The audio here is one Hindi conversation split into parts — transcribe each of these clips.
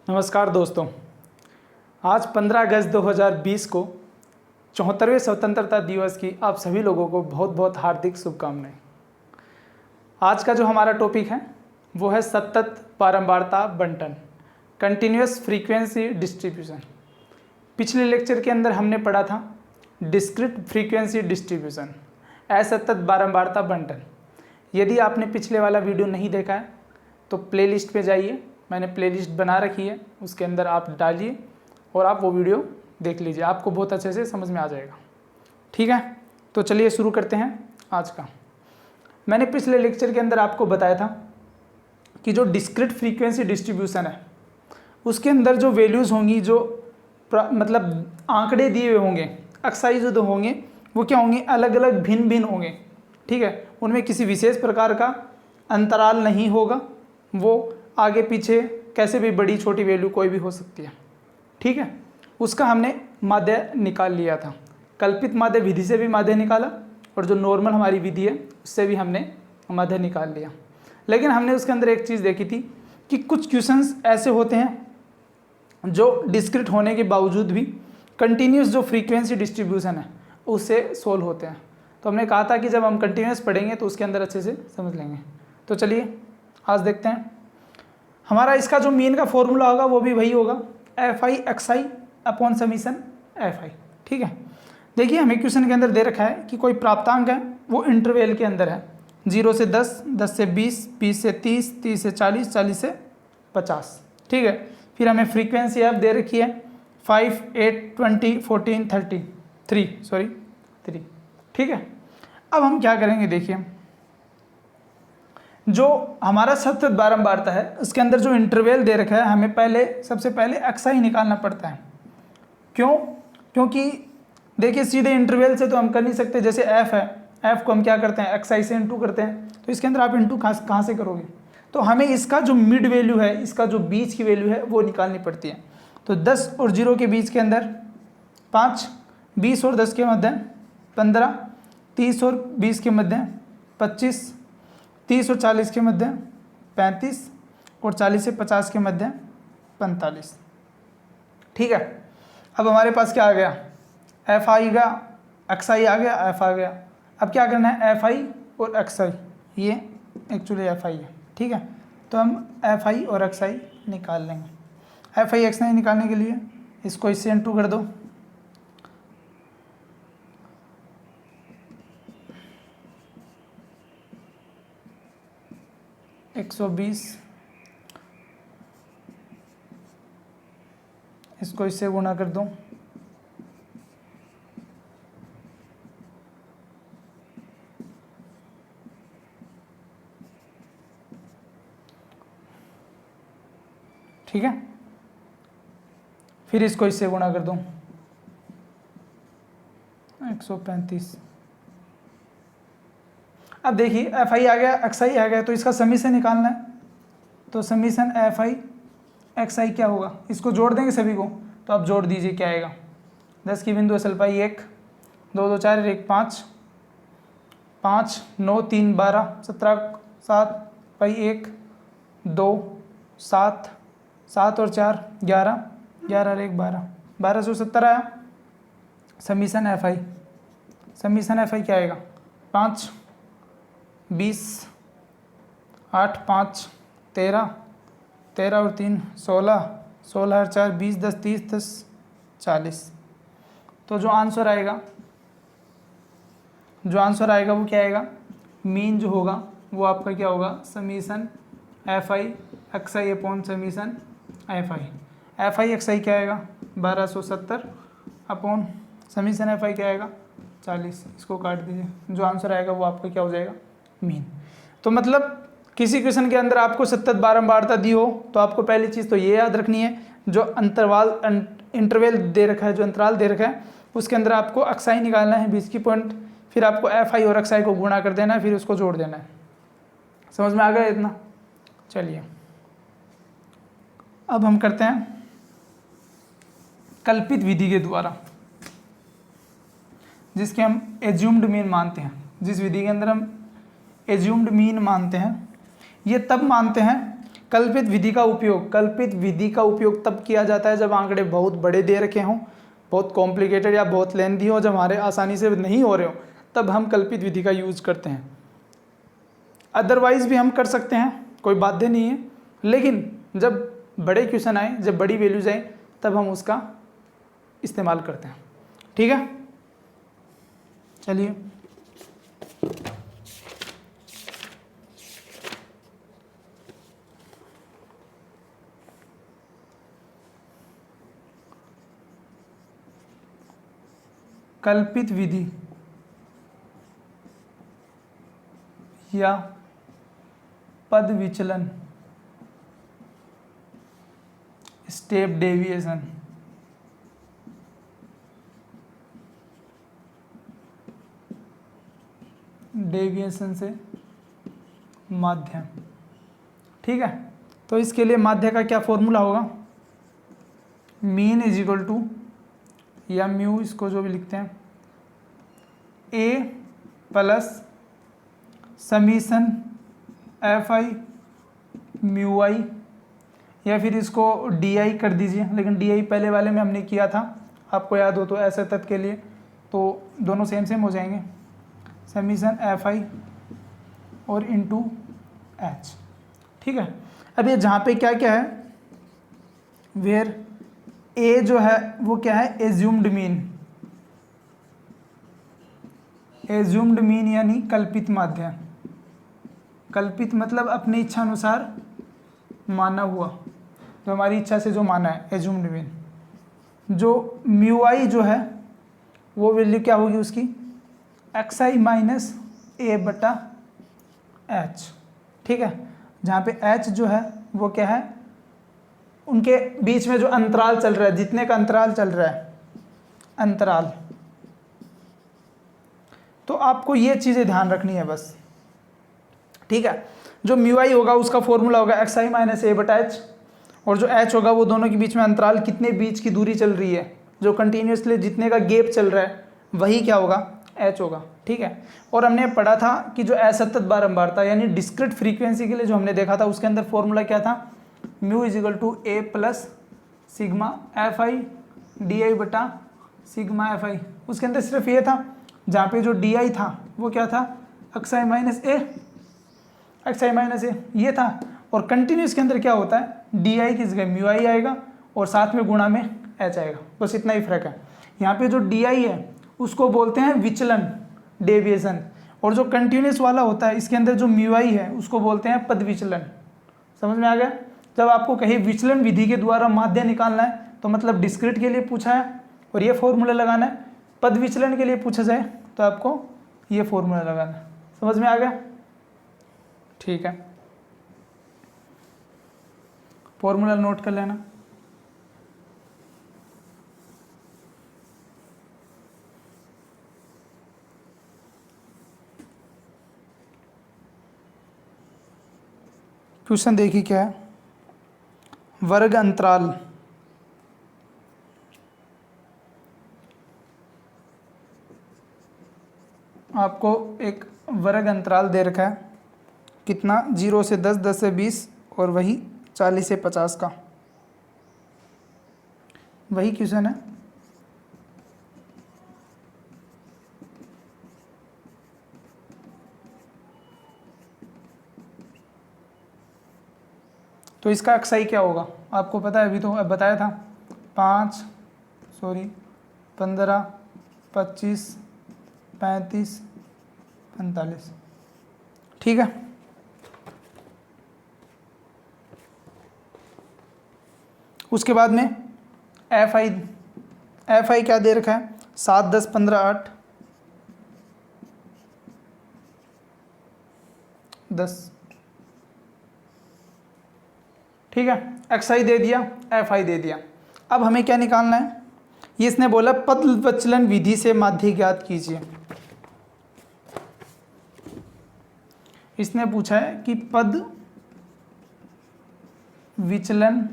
नमस्कार दोस्तों, आज 15 अगस्त 2020 को 74वें स्वतंत्रता दिवस की आप सभी लोगों को बहुत बहुत हार्दिक शुभकामनाएं। आज का जो हमारा टॉपिक है वो है सतत बारंबारता बंटन, कंटिन्यूअस फ्रीक्वेंसी डिस्ट्रीब्यूशन। पिछले लेक्चर के अंदर हमने पढ़ा था डिस्क्रीट फ्रीक्वेंसी डिस्ट्रीब्यूशन, असतत बारंबारता बंटन। यदि आपने पिछले वाला वीडियो नहीं देखा है तो प्लेलिस्ट पे जाइए, मैंने प्लेलिस्ट बना रखी है, उसके अंदर आप डालिए और आप वो वीडियो देख लीजिए, आपको बहुत अच्छे से समझ में आ जाएगा। ठीक है, तो चलिए शुरू करते हैं आज का। मैंने पिछले लेक्चर के अंदर आपको बताया था कि जो डिस्क्रीट फ्रीक्वेंसी डिस्ट्रीब्यूशन है उसके अंदर जो वैल्यूज़ होंगी, जो मतलब आंकड़े दिए हुए होंगे, अक्साई जो होंगे वो क्या होंगे, अलग अलग भिन्न भिन्न होंगे। ठीक है, उनमें किसी विशेष प्रकार का अंतराल नहीं होगा, वो आगे पीछे कैसे भी बड़ी छोटी वैल्यू कोई भी हो सकती है। ठीक है, उसका हमने माध्य निकाल लिया था। कल्पित माध्य विधि से भी माध्य निकाला और जो नॉर्मल हमारी विधि है उससे भी हमने माध्य निकाल लिया। लेकिन हमने उसके अंदर एक चीज़ देखी थी कि कुछ क्वेश्चंस ऐसे होते हैं जो डिस्क्रीट होने के बावजूद भी कंटिन्यूस जो फ्रीक्वेंसी डिस्ट्रीब्यूशन है उससे सोल्व होते हैं। तो हमने कहा था कि जब हम कंटिन्यूस पढ़ेंगे तो उसके अंदर अच्छे से समझ लेंगे। तो चलिए आज देखते हैं। हमारा इसका जो मीन का फॉर्मूला होगा वो भी वही होगा, F i x i upon summation f आई। ठीक है, देखिए हमें क्वेश्चन के अंदर दे रखा है कि कोई प्राप्तांक है वो इंटरवल के अंदर है, 0 से 10, 10 से 20, 20 से 30, 30 से 40, 40 से 50। ठीक है, फिर हमें फ्रीक्वेंसी एफ दे रखी है 5, 8, 20, 14, 3। ठीक है, अब हम क्या करेंगे, देखिए जो हमारा सतत बारंबारता है उसके अंदर जो इंटरवल दे रखा है हमें सबसे पहले एक्सआई निकालना पड़ता है। क्यों? क्योंकि देखिए सीधे इंटरवल से तो हम कर नहीं सकते। जैसे एफ है, एफ को हम क्या करते हैं, एक्सआई से इंटू करते हैं, तो इसके अंदर आप इंटू कहाँ से करोगे, तो हमें इसका जो मिड वैल्यू है, इसका जो बीच की वैल्यू है वो निकालनी पड़ती है। तो 10 और 0 के बीच के अंदर 5, 20 और 10 के मध्य 15, 30 और 20 के मध्य 25, 30 और 40 के मध्य 35 और 40 से 50 के मध्य 45। ठीक है, अब हमारे पास क्या आ गया, एफ आई गया, एक्स आई आ गया, एफ आ गया। अब क्या करना है, एफ आई और एक्स आई, ये एक्चुअली एफ आई है। ठीक है, तो हम एफ आई और एक्स आई निकाल लेंगे। एफ आई एक्स आई निकालने के लिए इसको इससे इंटू कर दो, एक 120, इसको इससे गुणा कर दो, ठीक है, फिर इसको इससे गुणा कर दो 135। अब देखिए एफ आई आ गया, एक्स आई आ गया, तो इसका समीशन निकालना है। तो summation f i x i क्या होगा, इसको जोड़ देंगे सभी को, तो आप जोड़ दीजिए क्या आएगा, 10 की बिंदु असल पाई 1, 2 2 4 1 5, 5 9 3 12, 17 7 पाई 1 2 7, 7 और 4 11, 11 और 1 12, 1270 आया समीशन एफ आई। समीशन एफ आई क्या आएगा, 5, 20, 8, 5, 13, 13 और 3 16, 16 और 4 20, 10 30, 10 40। तो जो आंसर आएगा वो क्या आएगा, मीन जो होगा वो आपका क्या होगा, summation f i x i upon summation f i. F i x i क्या आएगा, 1270 अपॉन समीशन एफ आई क्या आएगा, 40। इसको काट दीजिए, जो आंसर आएगा वो आपका क्या हो जाएगा, मीन। तो मतलब किसी क्वेश्चन के अंदर आपको सतत बारंबारता दी हो तो आपको पहली चीज़ तो ये याद रखनी है, जो इंटरवल दे रखा है, जो अंतराल दे रखा है उसके अंदर आपको एक्सआई निकालना है, बीच की पॉइंट, फिर आपको एफ आई और एक्सआई को गुणा कर देना है, फिर उसको जोड़ देना है। समझ में आ गया इतना? चलिए अब हम करते हैं कल्पित विधि के द्वारा, जिसके हम एज्यूम्ड मीन मानते हैं। जिस विधि के अंदर हम एज्यूम्ड मीन मानते हैं, ये तब मानते हैं कल्पित विधि का उपयोग तब किया जाता है जब आंकड़े बहुत बड़े दे रखे हों, बहुत कॉम्प्लिकेटेड या बहुत लेंथी हो, जब हमारे आसानी से नहीं हो रहे हो, तब हम कल्पित विधि का यूज़ करते हैं। अदरवाइज भी हम कर सकते हैं, कोई बाध्य नहीं है, लेकिन जब बड़े क्वेश्चन आए, जब बड़ी वैल्यूज आए, तब हम उसका इस्तेमाल करते हैं। ठीक है, चलिए कल्पित विधि या पद विचलन, स्टेप डेविएशन, से माध्य। ठीक है, तो इसके लिए माध्य का क्या फॉर्मूला होगा, मीन इज इक्वल टू या म्यू, इसको जो भी लिखते हैं, a plus summation f i mu i, या फिर इसको डी आई कर दीजिए, लेकिन डी आई पहले वाले में हमने किया था, आपको याद हो तो, ऐसे तत्व के लिए तो दोनों सेम सेम हो जाएंगे, समीशन एफ आई और इंटू एच। ठीक है, अब ये जहाँ पे क्या क्या है, वेयर ए जो है वो क्या है, एज्यूम्ड मीन यानी कल्पित माध्य। कल्पित मतलब अपनी इच्छा अनुसार माना हुआ, जो हमारी इच्छा से जो माना है, एज्यूम्ड मीन। जो म्यू आई जो है वो वैल्यू क्या होगी उसकी, एक्स आई माइनस ए बटा एच। ठीक है, जहाँ पे एच जो है वो क्या है, उनके बीच में जो अंतराल चल रहा है, जितने का अंतराल चल रहा है, अंतराल। तो आपको ये चीज़ें ध्यान रखनी है बस। ठीक है, जो म्यू आई होगा उसका फॉर्मूला होगा एक्स आई माइनस ए बटा एच, और जो एच होगा वो दोनों के बीच में अंतराल, कितने बीच की दूरी चल रही है, जो कंटिन्यूसली जितने का गैप चल रहा है, वही क्या होगा, एच होगा। ठीक है, और हमने पढ़ा था कि जो असतत बारंबारता यानी डिस्क्रीट फ्रीक्वेंसी के लिए जो हमने देखा था, उसके अंदर फॉर्मूला क्या था, mu is equal to A plus sigma F I D I बटा सिग्मा एफ आई। उसके अंदर सिर्फ ये था, जहाँ पे जो डी आई था वो क्या था, एक्स आई माइनस ए, ये था। और कंटिन्यूस के अंदर क्या होता है, डी आई की जगह म्यू आई आएगा और साथ में गुणा में एच आएगा, बस इतना ही फर्क है। यहाँ पे जो डी आई है उसको बोलते हैं विचलन, डेविएशन, और जो कंटिन्यूस वाला होता है इसके अंदर जो म्यू आई है उसको बोलते हैं पद विचलन। समझ में आ गया। जब आपको कहीं विचलन विधि के द्वारा माध्य निकालना है तो मतलब डिस्क्रीट के लिए पूछा है और ये फॉर्मूला लगाना है, पद विचलन के लिए पूछा जाए तो आपको ये फॉर्मूला लगाना है। समझ में आ गया, ठीक है, फॉर्मूला नोट कर लेना। क्वेश्चन देखिए क्या है, वर्ग अंतराल आपको एक वर्ग अंतराल दे रखा है, कितना, 0 से 10, 10 से 20 और वही 40 से 50 का, वही क्वेश्चन है। तो इसका एक्साई क्या होगा आपको पता है, अभी तो बताया था, 15, 25, 35, 45। ठीक है, उसके बाद में एफ आई क्या दे रखा है, 7, 10, 15, 8, 10। ठीक है, एक्स आई दे दिया, एफ आई दे दिया। अब हमें क्या निकालना है, ये इसने बोला पद विचलन विधि से माध्य ज्ञात कीजिए। इसने पूछा है कि पद विचलन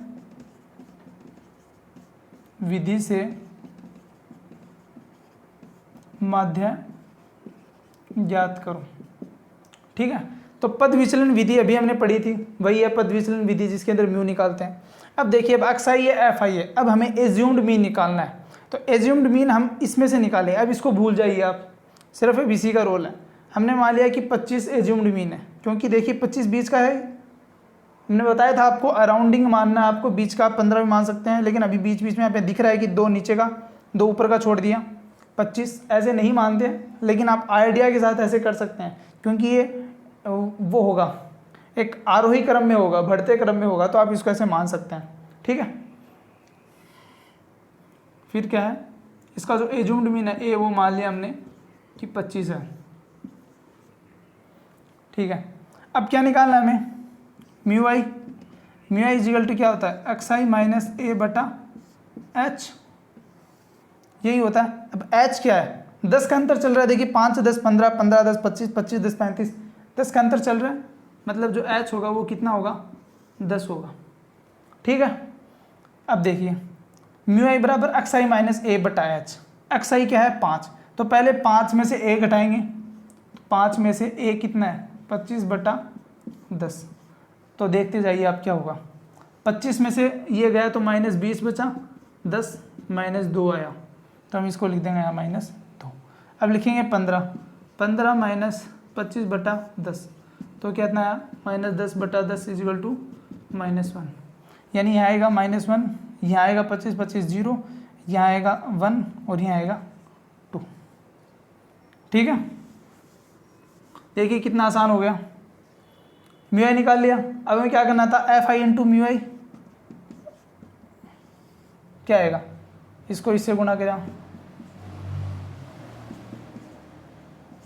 विधि से माध्य ज्ञात करो। ठीक है, तो पद विचलन विधि अभी हमने पढ़ी थी, वही है पद विचलन विधि जिसके अंदर म्यू निकालते हैं। अब देखिए, अब एक्स आई है, एफ आई है, अब हमें एज्यूम्ड मीन निकालना है। तो एज्यूम्ड मीन हम इसमें से निकालें। अब इसको भूल जाइए आप, सिर्फ अब इसी का रोल है। हमने मान लिया कि 25 एज्यूम्ड मीन है, क्योंकि देखिए 25 बीच का है। हमने बताया था आपको अराउंडिंग मानना है, आपको बीच का आप 15 भी मान सकते हैं, लेकिन अभी बीच बीच में यहाँ पे दिख रहा है कि 2 नीचे का 2 ऊपर का छोड़ दिया। 25 ऐसे नहीं मानते, लेकिन आप आइडिया के साथ ऐसे कर सकते हैं, क्योंकि ये वो होगा, एक आरोही क्रम में होगा, बढ़ते क्रम में होगा, तो आप इसको ऐसे मान सकते हैं। ठीक है, फिर क्या है, इसका जो एज्यूम्ड मीन है ए, वो मान लिया हमने कि 25 है। ठीक है, अब क्या निकालना है हमें, म्यू आई इजिकल टू क्या होता है, एक्स आई माइनस ए बटा एच, यही होता है। अब एच क्या है, 10 का अंतर चल रहा है। देखिए 5 10 15, 15 10 25, 25 10 35, 10 का अंतर चल रहा है, मतलब जो एच होगा वो कितना होगा, 10 होगा। ठीक है, अब देखिए म्यू आई बराबर एक्स आई माइनस ए बटा एच। एक्स आई क्या है 5, तो पहले 5 में से ए घटाएंगे, 5 में से ए कितना है 25 बटा 10। तो देखते जाइए आप क्या होगा, 25 में से ये गया तो माइनस 20 बचा, 10 माइनस 2 आया, तो हम इसको लिख देंगे यहाँ माइनस 2। अब लिखेंगे 15 माइनस 25 बटा 10, तो कितना आया माइनस 10 बटा 10 इजिकल टू -1। यानी यहाँ आएगा -1, यहाँ आएगा 25 25 0, यहाँ आएगा 1 और यहाँ आएगा 2। ठीक है, देखिए कितना आसान हो गया, म्यू आई निकाल लिया। अब हमें क्या करना था, एफ आई इंटू म्यू आई, क्या आएगा, इसको इससे गुणा करा,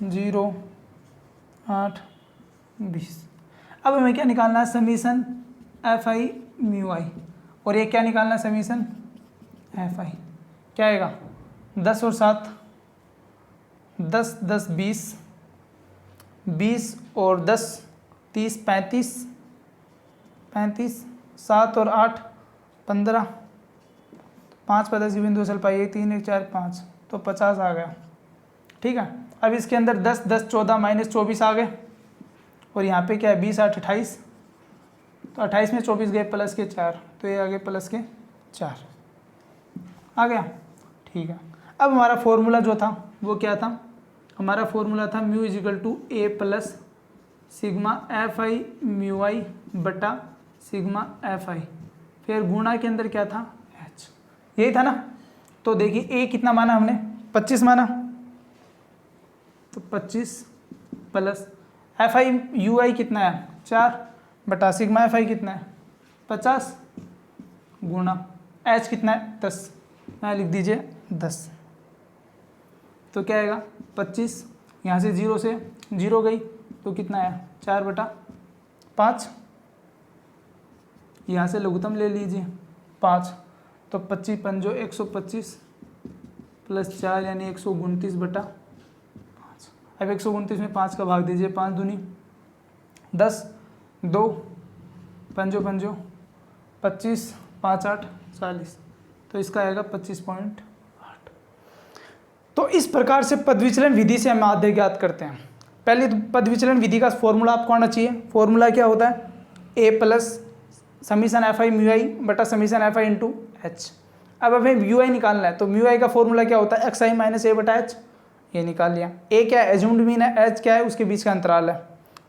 0 8 20। अब हमें क्या निकालना है, समीशन एफ आई म्यू आई, और ये क्या निकालना है, समीशन एफ आई। क्या आएगा, 10 और 7 10 10 20, 20 और 10 30 35, 7 और 8 15, 5 पर 10 बिंदु चल पाइए, 3 1 4 5, तो 50 आ गया। ठीक है, अब इसके अंदर 10 10 14 माइनस 24 आ गए, और यहाँ पे क्या है 20 8 28, तो 28 में 24 गए प्लस के 4, तो ये आ गए प्लस के 4 आ गया। ठीक है, अब हमारा फॉर्मूला जो था वो क्या था, हमारा फॉर्मूला था mu is equal to A plus sigma F i mu i बटा सिग्मा एफ आई, फिर गुणा के अंदर क्या था एच, यही था ना। तो देखिए ए कितना माना हमने, 25 माना, तो 25 प्लस एफ आई यू आई कितना है 4 बटा सिग्मा एफ आई कितना है 50 गुणा एच कितना है 10, यहाँ लिख दीजिए 10। तो क्या आएगा 25, यहाँ से 0 से 0 गई, तो कितना आया 4 बटा 5, यहाँ से लघुत्तम ले लीजिए 5, तो 25 पंजो 125 प्लस 4 यानी 129 बटा 5। अब 129 में 5 का भाग दीजिए, 5 दूनी 10, 2 पंजो 25, 5 8 40, तो इसका आएगा 25.8। तो इस प्रकार से पद विचलन विधि से हम माध्य ज्ञात करते हैं। पहले तो पद विचलन विधि का फॉर्मूला आपको आना चाहिए। फॉर्मूला क्या होता है, a plus summation f i mu i बटा summation f i into h. अब हमें म्यू आई निकालना है, तो म्यू आई का फॉर्मूला क्या होता है, एक्स आई माइनस ए बटा एच, ये निकाल लिया। ए क्या है एज्यूम्ड मीन है, एच क्या है उसके बीच का अंतराल है।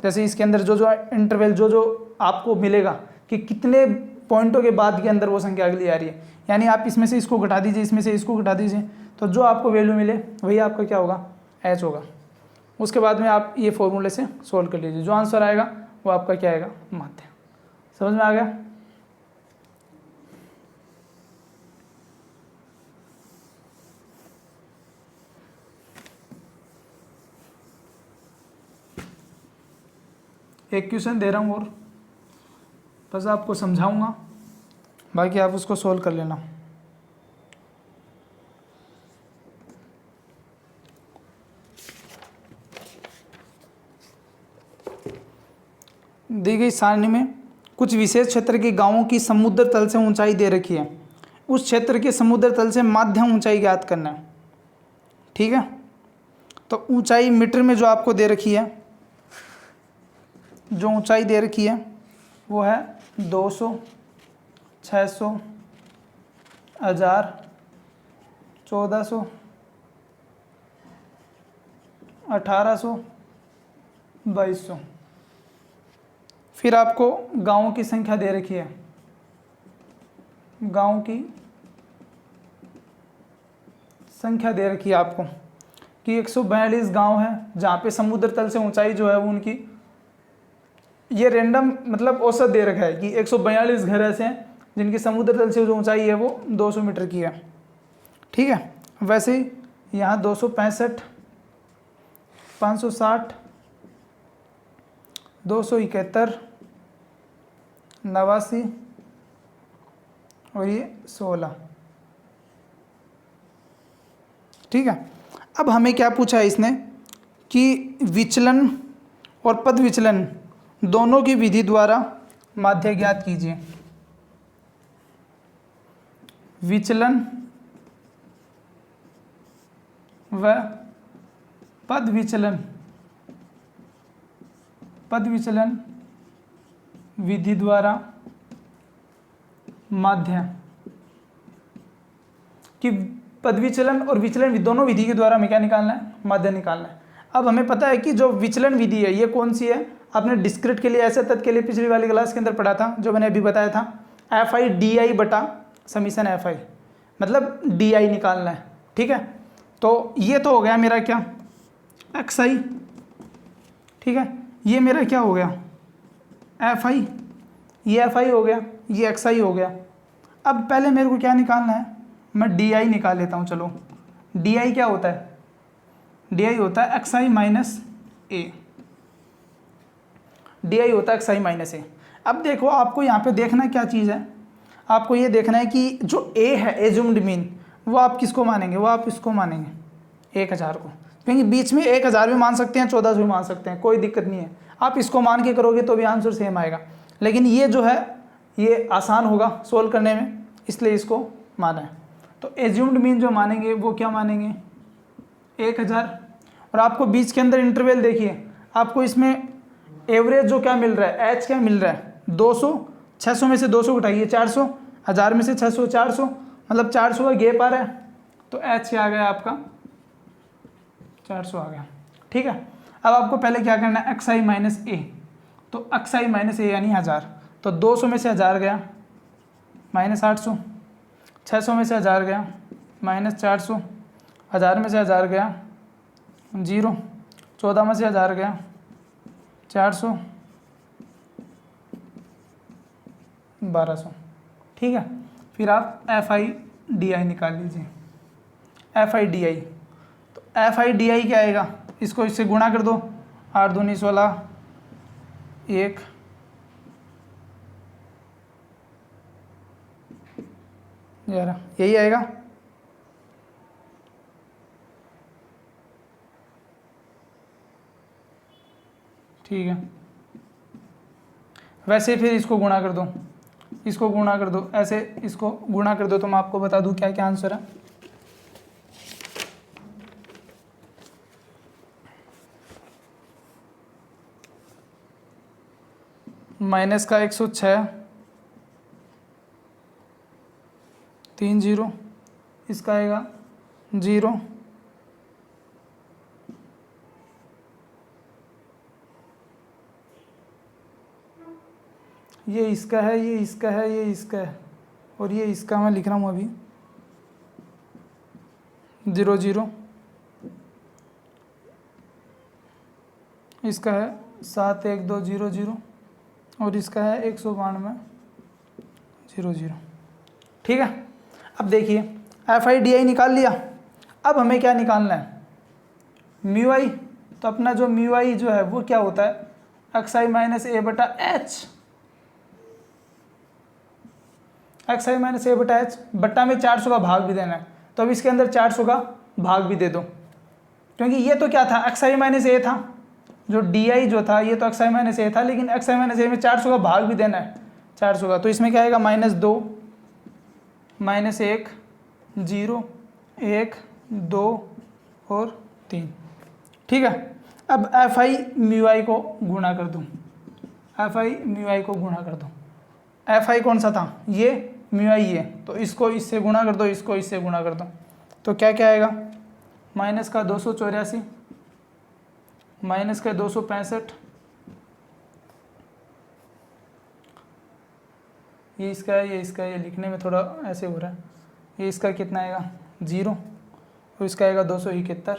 जैसे इसके अंदर जो इंटरवल जो आपको मिलेगा कि कितने पॉइंटों के बाद के अंदर वो संख्या अगली आ रही है, यानी आप इसमें से इसको घटा दीजिए, इसमें से इसको घटा दीजिए, तो जो आपको वैल्यू मिले वही आपका क्या होगा एच होगा। उसके बाद में आप ये फॉर्मूले से सोल्व कर लीजिए, जो आंसर आएगा वो आपका क्या आएगा माध्य। समझ में आ गया। एक क्वेश्चन दे रहा हूँ और बस आपको समझाऊंगा, बाकी आप उसको सोल्व कर लेना। दी गई सारणी में कुछ विशेष क्षेत्र के गांवों की समुद्र तल से ऊंचाई दे रखी है, उस क्षेत्र के समुद्र तल से माध्यम ऊंचाई ज्ञात करना है। ठीक है, तो ऊंचाई मीटर में जो आपको दे रखी है जो ऊंचाई दे रखी है वो है 200, 600, 1000, 1400, 1800, 2200। फिर आपको गांवों की संख्या दे रखी है, गांवों की संख्या दे रखी है आपको कि 142 गांव हैं जहाँ पे समुद्र तल से ऊंचाई जो है वो उनकी, ये रैंडम मतलब औसत दे रखा है कि 142 घर ऐसे हैं जिनकी समुद्र तल से जो ऊंचाई है वो 200 मीटर की है। ठीक है, वैसे ही यहाँ 265, 560, 271, 89 और ये 16। ठीक है, अब हमें क्या पूछा है इसने कि विचलन और पद विचलन दोनों की विधि द्वारा माध्य ज्ञात कीजिए। विचलन व पद विचलन विधि द्वारा माध्य कि पद विचलन और विचलन दोनों विधि के द्वारा हमें क्या निकालना है, माध्य निकालना है। अब हमें पता है कि जो विचलन विधि है ये कौन सी है, आपने डिस्क्रिट के लिए ऐसे तथ्य के लिए पिछली वाली क्लास के अंदर पढ़ा था, जो मैंने अभी बताया था, एफ आई डी आई बटा समीशन एफ आई, मतलब डी आई निकालना है। ठीक है, तो ये तो हो गया मेरा क्या, एक्स आई। ठीक है, ये मेरा क्या हो गया, एफ आई, ये एफ आई हो गया, ये एक्स आई हो गया। अब पहले मेरे को क्या निकालना है, मैं डी आई निकाल लेता हूँ। चलो, डी आई क्या होता है, डी आई होता है x I minus A, D I होता है एक्स आई माइनस ए। अब देखो, आपको यहाँ पे देखना क्या चीज़ है, आपको ये देखना है कि जो ए है एज्यूम्ड मीन, वो आप किसको मानेंगे, वो आप इसको मानेंगे 1000 को, क्योंकि बीच में 1000 भी मान सकते हैं, 1400 भी मान सकते हैं, कोई दिक्कत नहीं है। आप इसको मान के करोगे तो भी आंसर सेम आएगा, लेकिन ये जो है ये आसान होगा सोल्व करने में, इसलिए इसको माना है। तो एज्यूम्ड मीन जो मानेंगे वो क्या मानेंगे, 1000। और आपको बीच के अंदर इंटरवल देखिए, आपको इसमें एवरेज जो क्या मिल रहा है, एच क्या मिल रहा है, 200, 600 में से 200 उठाइए 400, 1000 में से 600, 400, मतलब 400 का गैप आ रहा है, तो एच क्या आ गया आपका 400 आ गया। ठीक है, अब आपको पहले क्या करना है, एक्स आई माइनस ए, तो एक्स आई माइनस ए यानी 1000, तो 200 में से 1000 गया माइनस 800, 600 में से 1000 गया माइनस 400, 1000 में से 1000 गया 0, 14 में से 1000 गया 400, 1200। ठीक है, फिर आप एफ आई डी आई निकाल लीजिए, एफ आई डी आई। तो एफ आई डी आई क्या आएगा, इसको इससे गुणा कर दो, 8 दूनी 16, 1, यही आएगा। ठीक है, वैसे फिर इसको गुणा कर दो, इसको गुणा कर दो, ऐसे इसको गुणा कर दो, तो मैं आपको बता दूं क्या क्या आंसर है। माइनस का 106, 3 0, इसका आएगा 0, ये इसका है, ये इसका है, ये इसका है, और ये इसका मैं लिख रहा हूँ अभी 0 0, इसका है 7 1 2 0 0, और इसका है 192 0 0। ठीक है, अब देखिए एफ आई डी आई निकाल लिया। अब हमें क्या निकालना है, म्यू आई। तो अपना जो म्यू आई जो है वो क्या होता है, एक्स आई माइनस ए बटा एच, एक्स आई माइनस ए बटा एच, बट्टा में 400 का भाग भी देना है, तो अब इसके अंदर 400 का भाग भी दे दो, क्योंकि ये तो क्या था, एक्स आई माइनस ए था, जो डी आई जो था ये तो एक्स आई माइनस ए था, लेकिन एक्स आई माइनस ए में 400 का भाग भी देना है, 400 का। तो इसमें क्या आएगा, -2, -1, 0, 1, 2 और 3। ठीक है, अब एफ आई म्यू आई को गुणा कर दूँ, एफ आई म्यू आई को गुणा कर दो। एफ आई कौन सा था, ये, म्यू आई ये, तो इसको इससे गुणा कर दो, इसको इससे गुणा कर दो, तो क्या क्या आएगा, माइनस का 284 माइनस का 265, ये इसका है, ये इसका है, ये लिखने में थोड़ा ऐसे हो रहा है, ये इसका कितना आएगा 0 और इसका आएगा 271,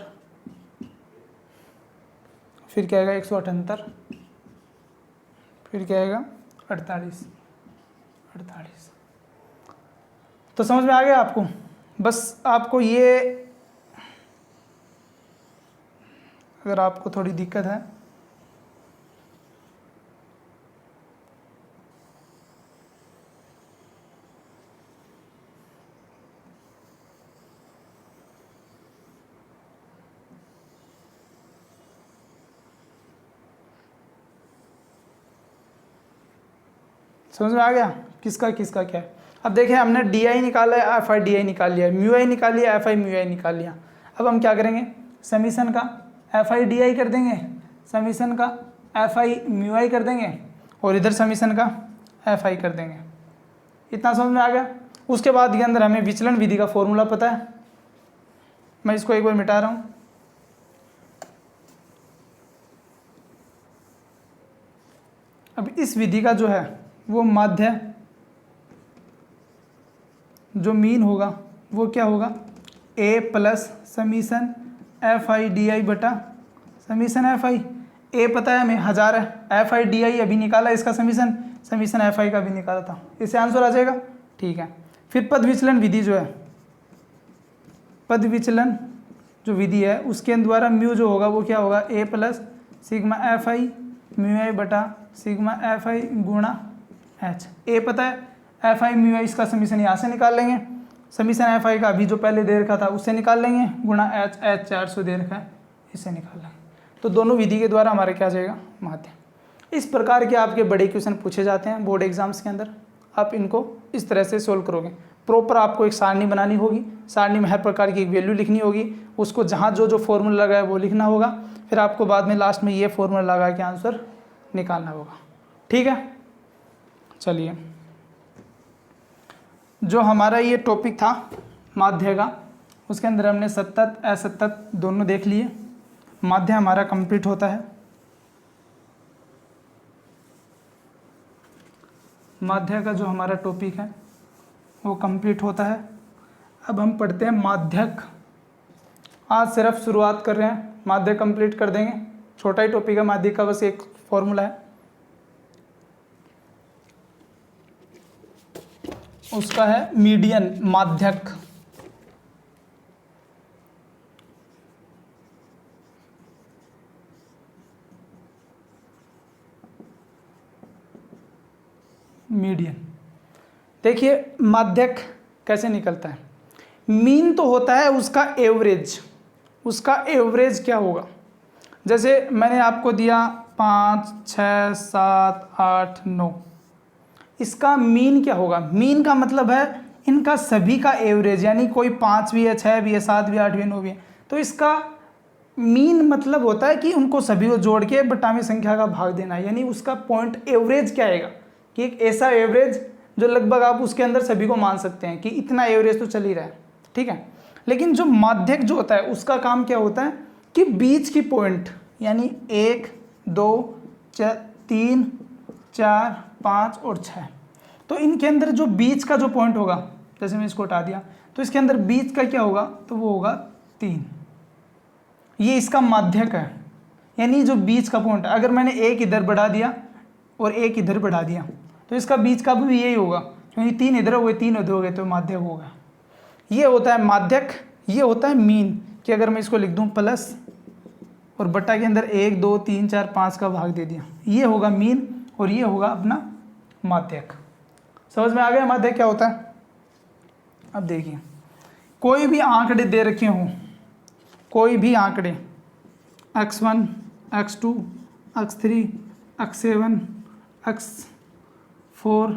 फिर क्या आएगा 178, फिर क्या आएगा 48। तो समझ में आ गया आपको। बस आपको ये, अगर आपको थोड़ी दिक्कत है समझ में आ गया किसका किसका क्या है। अब देखें हमने डी आई निकाला है, एफ आई डी आई निकाल लिया, म्यू आई निकाल लिया, एफ आई म्यू आई निकाल लिया। अब हम क्या करेंगे, समीशन का एफ आई डी आई कर देंगे, समीशन का एफ आई म्यू आई कर देंगे और इधर समीशन का एफ आई कर देंगे। इतना समझ में आ गया। उसके बाद के अंदर हमें विचलन विधि का फॉर्मूला पता है, मैं इसको एक बार मिटा रहा हूँ। अब इस विधि का जो है वो माध्य, जो मीन होगा वो क्या होगा, a plus summation f I D I बटा समीशन एफ आई। ए पता है हमें 1000 है, एफ आई डी आई अभी निकाला इसका समीशन, समीशन एफ आई का भी निकाला था, इससे आंसर आ जाएगा। ठीक है, फिर पद विचलन विधि जो है, पद विचलन जो विधि है उसके द्वारा म्यू जो होगा वो क्या होगा, a plus sigma F i mu i बटा सिग्मा एफ आई गुणा एच। ए पता है, एफ आई म्यू आई इसका समीशन यहाँ से निकाल लेंगे, समीशन एफ आई का अभी जो पहले दे रखा था उससे निकाल लेंगे, गुणा एच, एच 400 दे रखा है इससे निकाल लेंगे। तो दोनों विधि के द्वारा हमारे क्या जाएगा, माध्य। इस प्रकार के आपके बड़े क्वेश्चन पूछे जाते हैं बोर्ड एग्जाम्स के अंदर। आप इनको इस तरह से सोल्व करोगे। प्रॉपर आपको एक सारणी बनानी होगी, सारणी में हर प्रकार की एक वैल्यू लिखनी होगी, उसको जहाँ जो जो फॉर्मूला लगा है वो लिखना होगा, फिर आपको बाद में लास्ट में ये फॉर्मूला लगा के आंसर निकालना होगा। ठीक है, चलिए जो हमारा ये टॉपिक था माध्य का, उसके अंदर हमने सतत असतत दोनों देख लिए। माध्य हमारा कंप्लीट होता है, माध्य का जो हमारा टॉपिक है वो कंप्लीट होता है। अब हम पढ़ते हैं माध्यक। आज सिर्फ शुरुआत कर रहे हैं, माध्य कंप्लीट कर देंगे। छोटा ही टॉपिक है माध्य का, बस एक फॉर्मूला है, उसका है मीडियन माध्यक। मीडियन, देखिए माध्यक कैसे निकलता है। मीन तो होता है उसका एवरेज, उसका एवरेज क्या होगा, जैसे मैंने आपको दिया 5, 6, 7, 8, 9, इसका मीन क्या होगा। मीन का मतलब है इनका सभी का एवरेज, यानी कोई 5 भी है, 6 भी है, 7 भी है, 8 भी है, 9 भी है, तो इसका मीन मतलब होता है कि उनको सभी को जोड़ के बटावी संख्या का भाग देना है। यानी उसका पॉइंट एवरेज क्या आएगा कि एक ऐसा एवरेज जो लगभग आप उसके अंदर सभी को मान सकते हैं कि इतना एवरेज तो चल ही रहा है। ठीक है, लेकिन जो माध्यक जो होता है उसका काम क्या होता है कि बीच की पॉइंट, यानी 1, 2, 3, 4, 5 और 6, तो इनके अंदर जो बीच का जो पॉइंट होगा, जैसे मैं इसको हटा दिया तो इसके अंदर बीच का क्या होगा, तो वो होगा 3। ये इसका माध्यक है, यानी जो बीच का पॉइंट, अगर मैंने एक इधर बढ़ा दिया और एक इधर बढ़ा दिया तो इसका बीच का भी यही होगा, क्योंकि 3 इधर हो गए 3 इधर हो गए तो माध्यक होगा। ये होता है माध्यक। ये होता है मीन, कि अगर मैं इसको लिख दूं प्लस और बट्टा के अंदर 1, 2, 3, 4, 5 का भाग दे दिया, ये होगा मीन और ये होगा अपना माध्यक। समझ में आ गया माध्यक क्या होता है। अब देखिए कोई भी आंकड़े दे रखे हों, कोई भी आंकड़े x1, x2, x3, x7, x4,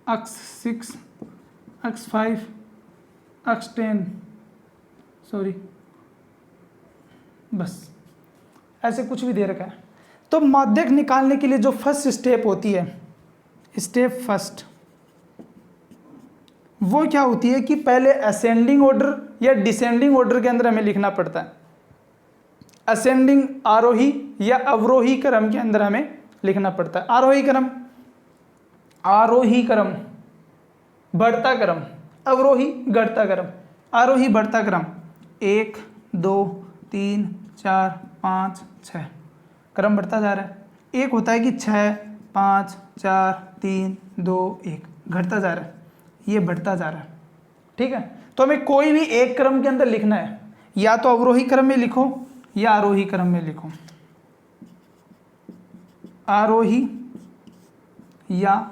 x6, x5, x10, बस ऐसे कुछ भी दे रखा है, तो माध्यक निकालने के लिए जो फर्स्ट स्टेप होती है, स्टेप फर्स्ट, वो क्या होती है कि पहले असेंडिंग ऑर्डर या डिसेंडिंग ऑर्डर के अंदर हमें लिखना पड़ता है। असेंडिंग आरोही या अवरोही क्रम के अंदर हमें लिखना पड़ता है। आरोही क्रम, आरोही क्रम, बढ़ता क्रम, अवरोही घटता क्रम। आरोही बढ़ता क्रम 1 2 3 4 5 6, क्रम बढ़ता जा रहा है। एक होता है कि 6 5 4 3 2 1, घटता जा रहा है, ये बढ़ता जा रहा है। ठीक है, तो हमें कोई भी एक क्रम के अंदर लिखना है, या तो अवरोही क्रम में लिखो या आरोही क्रम में लिखो। आरोही या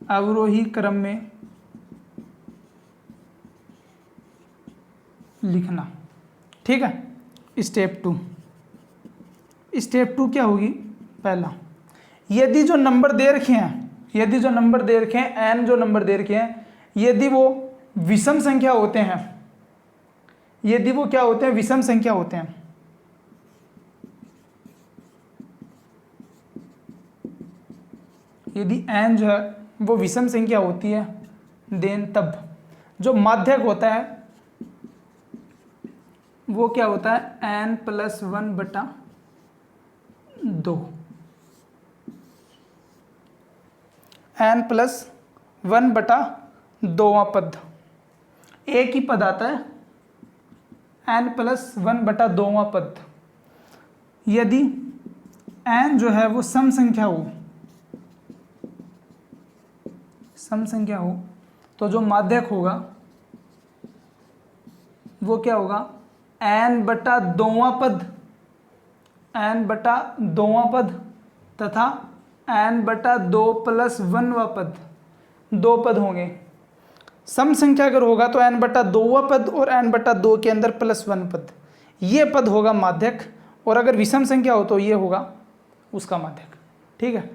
अवरोही क्रम में लिखना। ठीक है। स्टेप 2, स्टेप 2 क्या होगी? पहला, यदि जो नंबर दे रखे हैं, यदि जो नंबर दे रखे हैं, एन जो नंबर दे रखे हैं, यदि वो विषम संख्या होते हैं, यदि वो क्या होते हैं? विषम संख्या होते हैं। यदि एन जो है वो विषम संख्या होती है, देन तब जो माध्यक होता है वो क्या होता है? n + 1/2, n + 1/2वां पद, एक ही पद आता है, n + 1/2वां पद। यदि n जो है वो सम संख्या हो, सम संख्या हो, तो जो माध्यक होगा वो क्या होगा? n/2वां पद, n/2वां पद तथा n/2 + 1वां पद, दो पद होंगे। सम संख्या अगर होगा तो n/2वां पद और n/2 के अंदर +1 पद, ये पद होगा माध्यक। और अगर विषम संख्या हो तो ये होगा उसका माध्यक। ठीक है,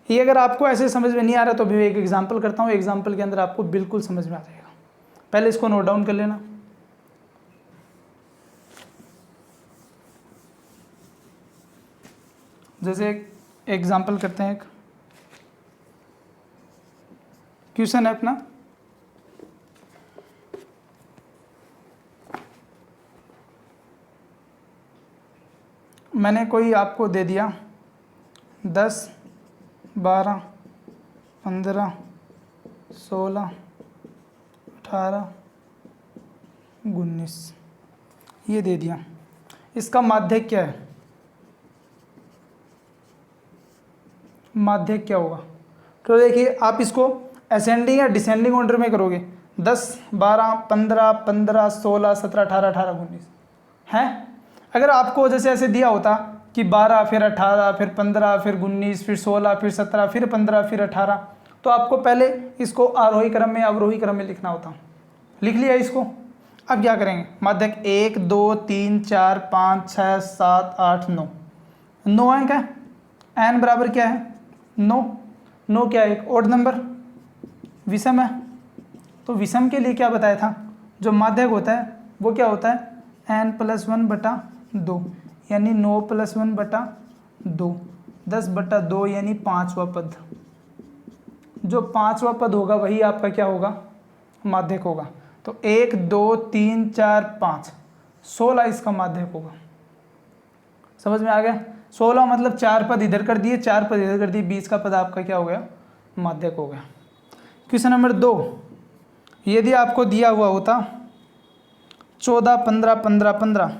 ये अगर आपको ऐसे समझ में नहीं आ रहा तो भी एक एग्जाम्पल करता हूँ, एग्जाम्पल के अंदर आपको बिल्कुल समझ में आ जाएगा। पहले इसको नोट डाउन कर लेना। जैसे एक एग्जाम्पल करते हैं, एक क्वेश्चन है अपना, मैंने कोई आपको दे दिया 10 12 15 16 18 19 ये दे दिया। इसका माध्यक क्या है? माध्यक क्या होगा? तो देखिए, आप इसको असेंडिंग या डिसेंडिंग ऑर्डर में करोगे। 10 12 15 15 16 17 18 18 19 हैं। अगर आपको जैसे ऐसे दिया होता कि 12 फिर 18 फिर 15 फिर 19 फिर 16 फिर 17 फिर 15 फिर 18, तो आपको पहले इसको आरोही क्रम में अवरोही क्रम में लिखना होता। लिख लिया इसको। अब क्या करेंगे? माध्यक 1 2 3 4 5 6 7 8 9, 9 अंक है। n बराबर क्या है? 9। 9 क्या है? एक ओड नंबर, विषम है। तो विषम के लिए क्या बताया था? जो माध्यक होता है वो क्या होता है? n + 1/2, यानी 9 + 1/2, 10/2 यानी 5वां पद। जो 5वां पद होगा वही आपका क्या होगा? माध्यक होगा। तो 1 2 3 4 5 16 इसका माध्यक होगा। समझ में आ गया? 16 मतलब 4 पद इधर कर दिए, 4 पद इधर कर दिए, 20 का पद आपका क्या हो गया? माध्यक हो गया। क्वेश्चन नंबर 2, यदि आपको दिया हुआ होता 14 15 15 15,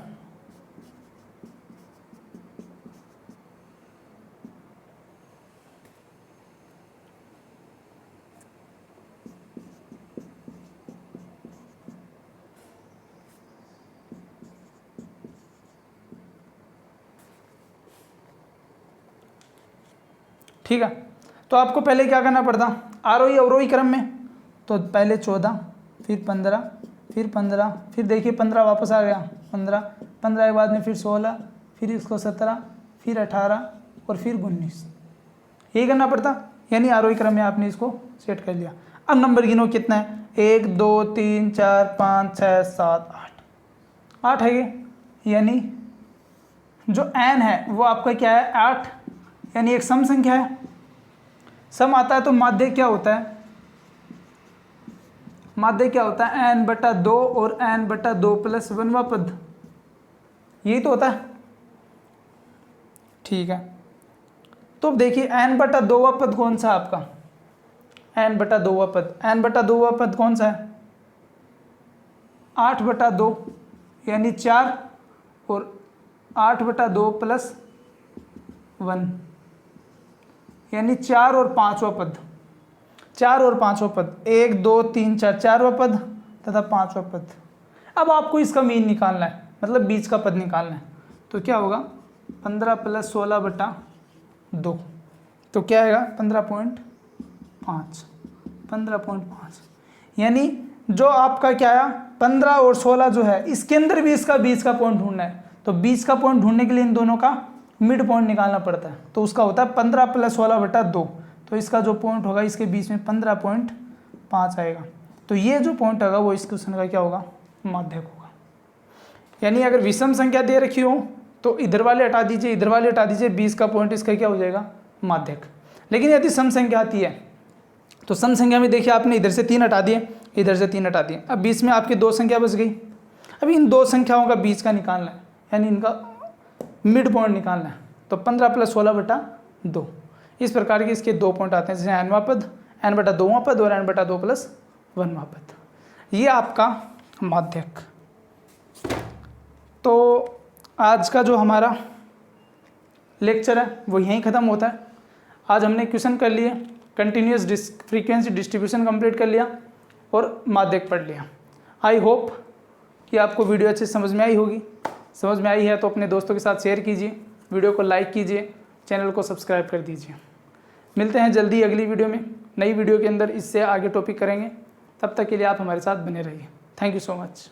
ठीक है, तो आपको पहले क्या करना पड़ता? आरोही अवरोही क्रम में तो पहले 14 फिर 15 फिर 15, फिर देखिए 15 वापस आ गया, 15 15 के बाद में फिर 16 फिर इसको 17 फिर 18 और फिर 19, यही करना पड़ता। यानी आरोही क्रम में आपने इसको सेट कर लिया। अब नंबर गिनो कितना है? 1 2 3 4 5 6 7 8, 8 है ये, यानी जो n है वो आपका क्या है 8, यानी एक सम संख्या है। सम आता है तो माध्य क्या होता है, माध्य क्या होता है n/2 और n/2 + 1वां पद, यही तो होता है। ठीक है, तो अब देखिए n/2वां पद कौन सा है आपका, n/2वां पद, n/2वां पद कौन सा है 8/2 यानी 4 और 8/2 + 1 यानी 4 और 5वां पद, 4 और 5वां पद, 1 2 3 4 4वां पद तथा 5वां पद। अब आपको इसका मीन निकालना है, मतलब बीच का पद निकालना है। तो क्या होगा 15 + 16/2, तो क्या आएगा 15.5, 15.5। यानी जो आपका क्या आया 15 और 16 जो है इसके अंदर भी इसका बीच का पॉइंट ढूंढना है। तो बीच का पॉइंट ढूंढने के लिए इन दोनों का मिड पॉइंट निकालना पड़ता है। तो उसका होता है 15 + 16/2। तो इसका जो पॉइंट होगा इसके बीच में 15.5 आएगा। तो ये जो पॉइंट होगा वो इस क्वेश्चन का क्या होगा, माध्यक होगा। यानी अगर विषम संख्या दे रखी हो तो इधर वाले हटा दीजिए, इधर वाले हटा दीजिए, बीच का पॉइंट इसका क्या हो जाएगा, माध्यक। लेकिन यदि सम संख्या आती है तो सम संख्या में देखिए आपने इधर से 3 हटा दिए, इधर से 3 हटा दिए, अब बीच में आपकी 2 संख्या बच गई। अभी इन 2 संख्याओं का बीच का निकालना है, यानी इनका मिड पॉइंट निकालना है। तो 15 + 16/2, इस प्रकार के इसके 2 पॉइंट आते हैं, जैसे n/2वां पद, n/2वां पद और n/2 + 1वां पद। ये आपका माध्यक। तो आज का जो हमारा लेक्चर है वो यहीं ख़त्म होता है। आज हमने क्वेश्चन कर लिए, कंटिन्यूस फ्रीक्वेंसी डिस्ट्रीब्यूशन कंप्लीट कर लिया और माध्यक पढ़ लिया। आई होप कि आपको वीडियो अच्छे समझ में आई होगी। समझ में आई है तो अपने दोस्तों के साथ शेयर कीजिए, वीडियो को लाइक कीजिए, चैनल को सब्सक्राइब कर दीजिए। मिलते हैं जल्दी अगली वीडियो में, नई वीडियो के अंदर इससे आगे टॉपिक करेंगे। तब तक के लिए आप हमारे साथ बने रहिए। Thank you so much.